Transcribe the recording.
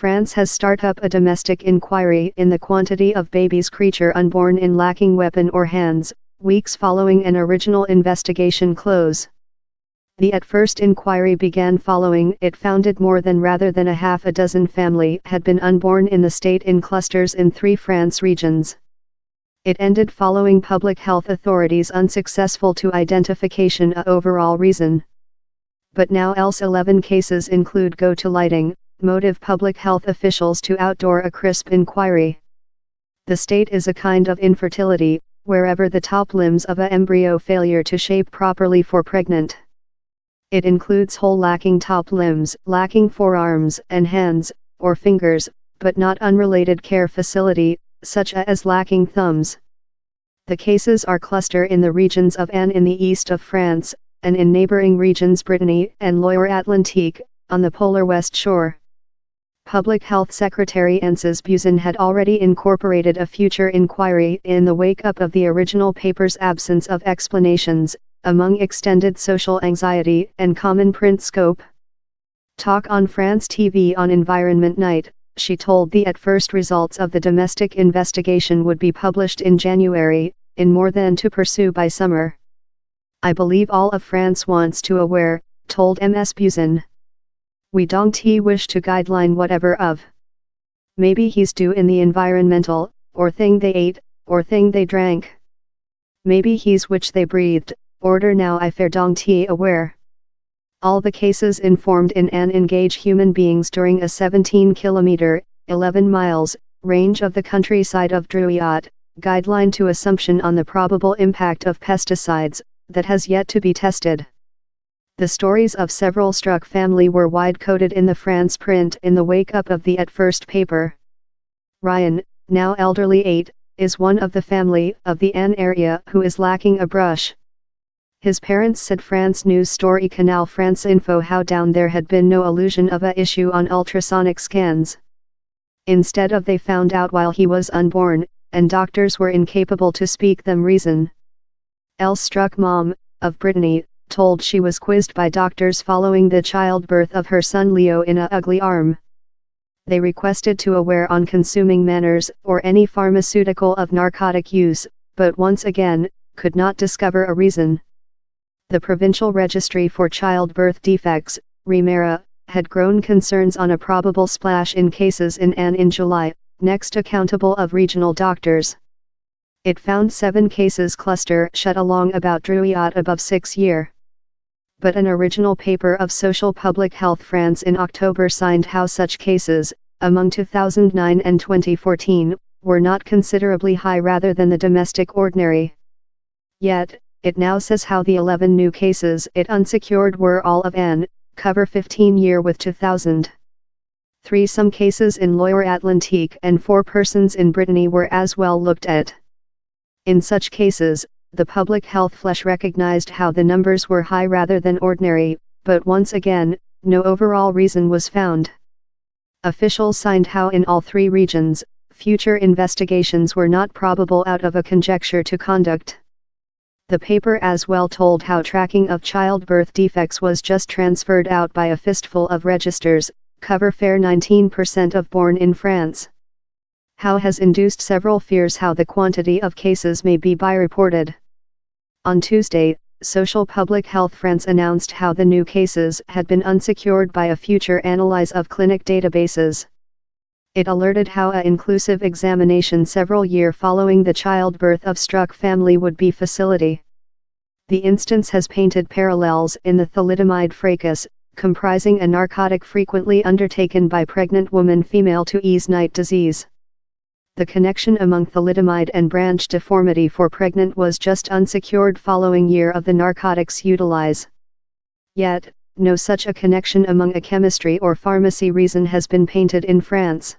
France has started up a domestic inquiry in the quantity of baby's creature unborn in lacking weapon or hands, weeks following an original investigation close. The at first inquiry began following it founded more than rather than a half a dozen family had been unborn in the state in clusters in 3 France regions. It ended following public health authorities unsuccessful to identification a overall reason. But now else 11 cases include go to lighting, motive public health officials to outdoor a crisp inquiry. The state is a kind of infertility, wherever the top limbs of a embryo failure to shape properly for pregnant. It includes whole lacking top limbs, lacking forearms and hands, or fingers, but not unrelated care facility, such as lacking thumbs. The cases are cluster in the regions of Ain in the east of France, and in neighboring regions Brittany and Loire-Atlantique, on the polar west shore. Public Health Secretary Anses Buzyn had already incorporated a future inquiry in the wake-up of the original paper's absence of explanations, among extended social anxiety and common print scope. Talk on France TV on Environment Night, she told the at first results of the domestic investigation would be published in January, in more than to pursue by summer. I believe all of France wants to aware, told Ms. Buzyn. We don't wish to guideline whatever of. Maybe he's due in the environmental, or thing they ate, or thing they drank. Maybe he's which they breathed. Order now I fair don't aware. All the cases informed in an engage human beings during a 17-kilometer, 11 miles, range of the countryside of Druiot, guideline to assumption on the probable impact of pesticides, that has yet to be tested. The stories of several struck family were wide-coded in the France print in the wake-up of the at first paper. Ryan, now elderly 8, is one of the family of the Ain area who is lacking a brush. His parents said France news story Canal France Info how down there had been no allusion of a issue on ultrasonic scans. Instead of they found out while he was unborn, and doctors were incapable to speak them reason. Else struck mom, of Brittany, told she was quizzed by doctors following the childbirth of her son Leo in a ugly arm. They requested to aware on consuming manners or any pharmaceutical of narcotic use, but once again, could not discover a reason. The Provincial Registry for Childbirth Defects, REMERA, had grown concerns on a probable splash in cases in Ain in July, next accountable of regional doctors. It found 7 cases cluster shut along about Druiot above 6 year. But an original paper of Social Public Health France in October signed how such cases, among 2009 and 2014, were not considerably high rather than the domestic ordinary. Yet, it now says how the 11 new cases it unsecured were all of Ain, cover 15 year with 2000. 3 some cases in Loire-Atlantique and 4 persons in Brittany were as well looked at. In such cases, the public health flesh recognized how the numbers were high rather than ordinary, but once again, no overall reason was found. Officials signed how in all 3 regions, future investigations were not probable out of a conjecture to conduct. The paper as well told how tracking of childbirth defects was just transferred out by a fistful of registers, cover fair 19% of born in France. How has induced several fears how the quantity of cases may be reported. On Tuesday, Social Public Health France announced how the new cases had been unsecured by a future analyze of clinic databases. It alerted how a inclusive examination several year following the childbirth of struck family would be facility. The instance has painted parallels in the thalidomide fracas, comprising a narcotic frequently undertaken by pregnant woman female to ease night disease. The connection among thalidomide and branch deformity for pregnant was just unsecured following year of the narcotics utilize. Yet, no such a connection among a chemistry or pharmacy reason has been painted in France.